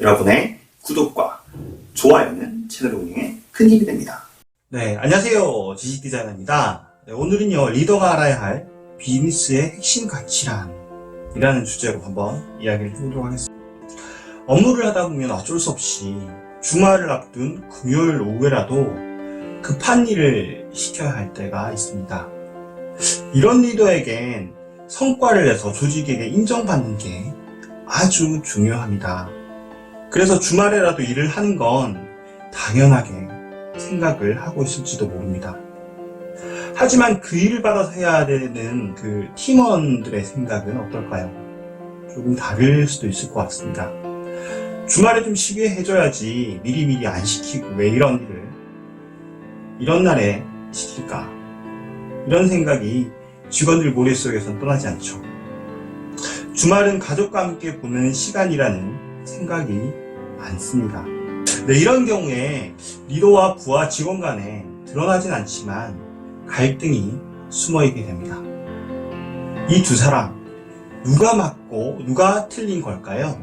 여러분의 구독과 좋아요는 채널 운영에 큰 힘이 됩니다. 네, 안녕하세요. 지식디자이너입니다. 네, 오늘은요, 리더가 알아야 할 비즈니스의 핵심 가치란 이라는 주제로 한번 이야기를 해보도록 하겠습니다. 업무를 하다 보면 어쩔 수 없이 주말을 앞둔 금요일 오후에라도 급한 일을 시켜야 할 때가 있습니다. 이런 리더에겐 성과를 내서 조직에게 인정받는 게 아주 중요합니다. 그래서 주말에라도 일을 하는 건 당연하게 생각을 하고 있을지도 모릅니다. 하지만 그 일을 받아서 해야 되는 그 팀원들의 생각은 어떨까요? 조금 다를 수도 있을 것 같습니다. 주말에 좀 쉬게 해줘야지 미리미리 안 시키고 왜 이런 일을 이런 날에 시킬까? 이런 생각이 직원들 머릿속에선 떠나지 않죠. 주말은 가족과 함께 보내는 시간이라는 생각이 많습니다. 네, 이런 경우에 리더와 부하 직원 간에 드러나진 않지만 갈등이 숨어있게 됩니다. 이 두 사람, 누가 맞고 누가 틀린 걸까요?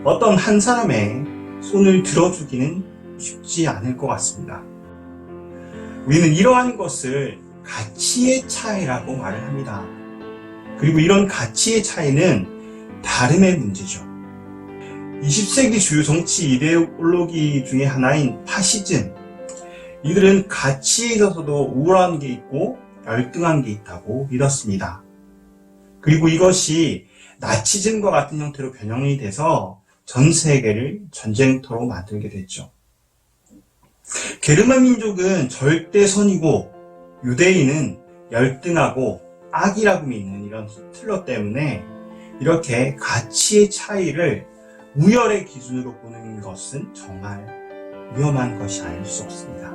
어떤 한 사람의 손을 들어주기는 쉽지 않을 것 같습니다. 우리는 이러한 것을 가치의 차이라고 말을 합니다. 그리고 이런 가치의 차이는 다름의 문제죠. 20세기 주요 정치 이데올로기 중에 하나인 파시즘. 이들은 가치에 있어서도 우월한 게 있고 열등한 게 있다고 믿었습니다. 그리고 이것이 나치즘과 같은 형태로 변형이 돼서 전 세계를 전쟁터로 만들게 됐죠. 게르만 민족은 절대 선이고 유대인은 열등하고 악이라고 믿는 이런 히틀러 때문에 이렇게 가치의 차이를 우열의 기준으로 보는 것은 정말 위험한 것이 아닐 수 없습니다.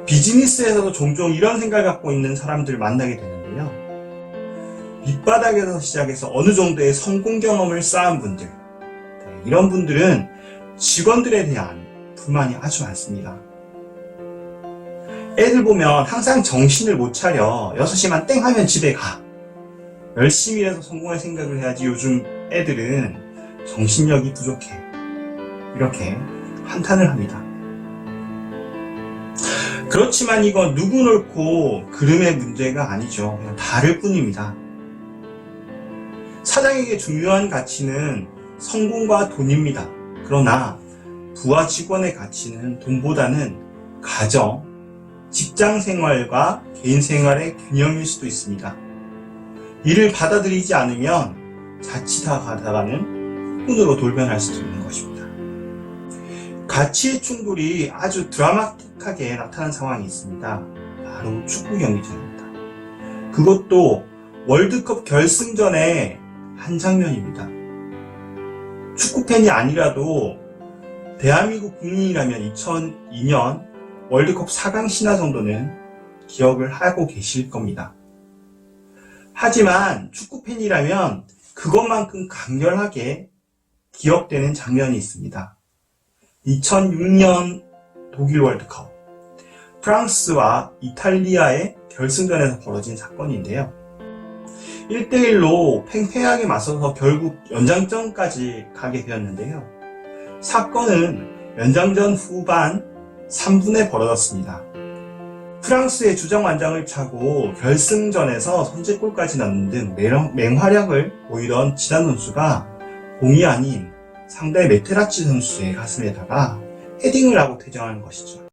비즈니스에서도 종종 이런 생각을 갖고 있는 사람들을 만나게 되는데요. 밑바닥에서 시작해서 어느 정도의 성공 경험을 쌓은 분들, 이런 분들은 직원들에 대한 불만이 아주 많습니다. 애들 보면 항상 정신을 못 차려 6시만 땡 하면 집에 가. 열심히 해서 성공할 생각을 해야지 요즘 애들은 정신력이 부족해. 이렇게 한탄을 합니다. 그렇지만 이건 누구 옳고 그름의 문제가 아니죠. 그냥 다를 뿐입니다. 사장에게 중요한 가치는 성공과 돈입니다. 그러나 부하 직원의 가치는 돈보다는 가정, 직장 생활과 개인 생활의 균형일 수도 있습니다. 이를 받아들이지 않으면 자칫하다가는 흑운으로 돌변할 수도 있는 것입니다. 가치의 충돌이 아주 드라마틱하게 나타난 상황이 있습니다. 바로 축구 경기장입니다. 그것도 월드컵 결승전의 한 장면입니다. 축구팬이 아니라도 대한민국 국민이라면 2002년 월드컵 4강 신화 정도는 기억을 하고 계실 겁니다. 하지만 축구팬이라면 그것만큼 강렬하게 기억되는 장면이 있습니다. 2006년 독일 월드컵, 프랑스와 이탈리아의 결승전에서 벌어진 사건인데요. 1대1로 팽팽하게 맞서서 결국 연장전까지 가게 되었는데요. 사건은 연장전 후반 3분에 벌어졌습니다. 프랑스의 주장완장을 차고 결승전에서 선제골까지 넣는 등 맹활약을 보이던 지단 선수가 공이 아닌 상대 메테라치 선수의 가슴에다가 헤딩을 하고 퇴장하는 것이죠.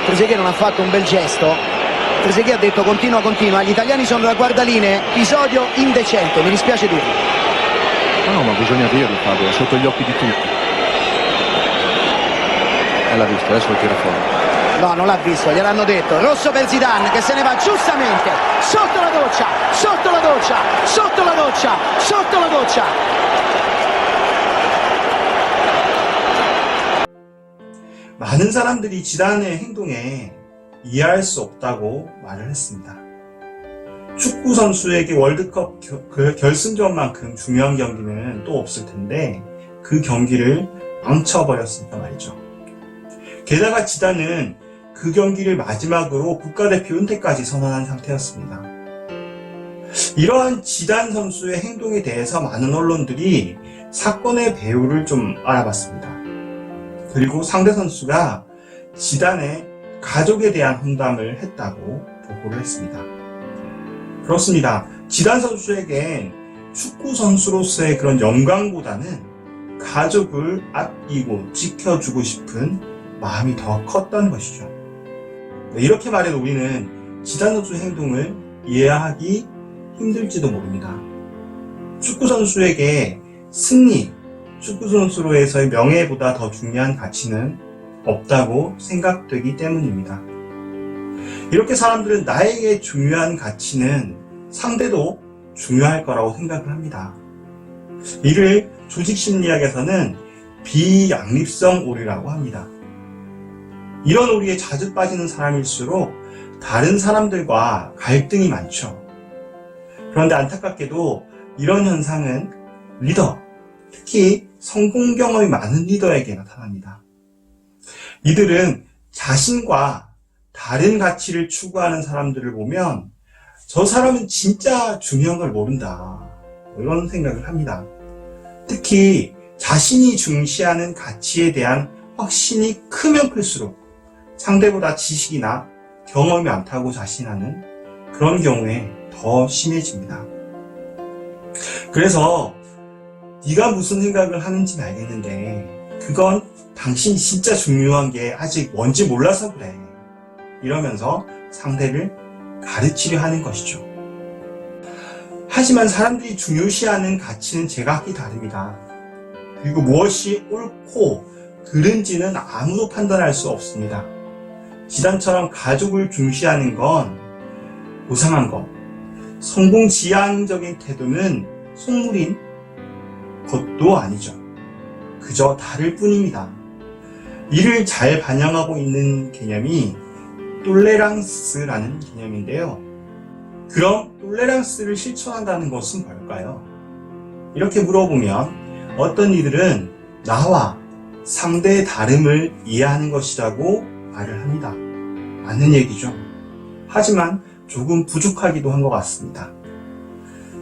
Trezeguet non ha fatto un bel gesto. Trezeguet ha detto continua, gli italiani sono da guardaline, episodio indecente, mi dispiace dirlo. No, ma bisogna dirlo Fabio, è sotto gli occhi di tutti. L'ha visto, adesso lo tira fuori. No, non l'ha visto, gliel'hanno detto. Rosso per Zidane che se ne va giustamente. Sotto la doccia, sotto la doccia, sotto la doccia, sotto la doccia. 많은 사람들이 지단의 행동에 이해할 수 없다고 말을 했습니다. 축구 선수에게 월드컵 결승전만큼 중요한 경기는 또 없을 텐데 그 경기를 망쳐버렸으니까 말이죠. 게다가 지단은 그 경기를 마지막으로 국가대표 은퇴까지 선언한 상태였습니다. 이러한 지단 선수의 행동에 대해서 많은 언론들이 사건의 배후를 좀 알아봤습니다. 그리고 상대 선수가 지단의 가족에 대한 혼담을 했다고 보고를 했습니다. 그렇습니다. 지단 선수에겐 축구 선수로서의 그런 영광보다는 가족을 아끼고 지켜주고 싶은 마음이 더 컸다는 것이죠. 이렇게 말해도 우리는 지단 선수의 행동을 이해하기 힘들지도 모릅니다. 축구 선수에게 승리, 축구 선수로서의 명예보다 더 중요한 가치는 없다고 생각되기 때문입니다. 이렇게 사람들은 나에게 중요한 가치는 상대도 중요할 거라고 생각을 합니다. 이를 조직심리학에서는 비양립성 오류라고 합니다. 이런 오류에 자주 빠지는 사람일수록 다른 사람들과 갈등이 많죠. 그런데 안타깝게도 이런 현상은 리더, 특히 성공 경험이 많은 리더에게 나타납니다. 이들은 자신과 다른 가치를 추구하는 사람들을 보면 저 사람은 진짜 중요한 걸 모른다, 이런 생각을 합니다. 특히 자신이 중시하는 가치에 대한 확신이 크면 클수록 상대보다 지식이나 경험이 많다고 자신하는 그런 경우에 더 심해집니다. 그래서 네가 무슨 생각을 하는지는 알겠는데 그건 당신이 진짜 중요한 게 아직 뭔지 몰라서 그래, 이러면서 상대를 가르치려 하는 것이죠. 하지만 사람들이 중요시하는 가치는 제각기 다릅니다. 그리고 무엇이 옳고 그른지는 아무도 판단할 수 없습니다. 지단처럼 가족을 중시하는 건 고상한 것, 성공 지향적인 태도는 속물인 것도 아니죠. 그저 다를 뿐입니다. 이를 잘 반영하고 있는 개념이 똘레랑스라는 개념인데요. 그럼 똘레랑스를 실천한다는 것은 뭘까요? 이렇게 물어보면 어떤 이들은 나와 상대의 다름을 이해하는 것이라고 말을 합니다. 맞는 얘기죠. 하지만 조금 부족하기도 한 것 같습니다.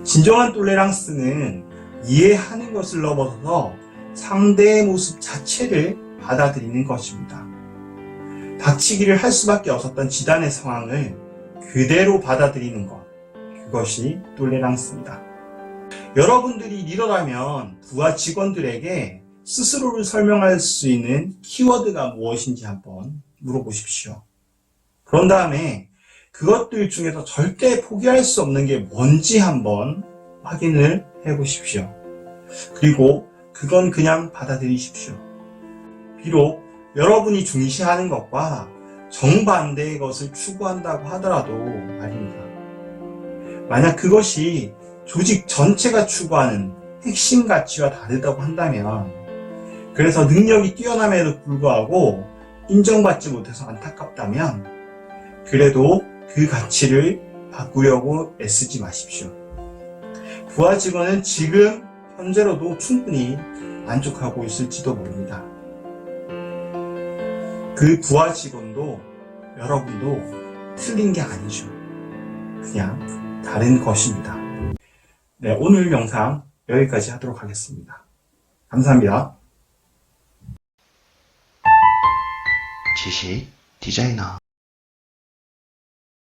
진정한 똘레랑스는 이해하는 것을 넘어서서 상대의 모습 자체를 받아들이는 것입니다. 닥치기를 할 수밖에 없었던 지단의 상황을 그대로 받아들이는 것, 그것이 똘레랑스입니다. 여러분들이 리더라면 부하 직원들에게 스스로를 설명할 수 있는 키워드가 무엇인지 한번 물어보십시오. 그런 다음에 그것들 중에서 절대 포기할 수 없는 게 뭔지 한번 확인을 해보십시오. 그리고 그건 그냥 받아들이십시오. 비록 여러분이 중시하는 것과 정반대의 것을 추구한다고 하더라도 말입니다. 만약 그것이 조직 전체가 추구하는 핵심 가치와 다르다고 한다면, 그래서 능력이 뛰어남에도 불구하고 인정받지 못해서 안타깝다면, 그래도 그 가치를 바꾸려고 애쓰지 마십시오. 부하 직원은 지금 현재로도 충분히 만족하고 있을지도 모릅니다. 그 부하 직원도 여러분도 틀린 게 아니죠. 그냥 다른 것입니다. 네, 오늘 영상 여기까지 하도록 하겠습니다. 감사합니다. 지식 디자이너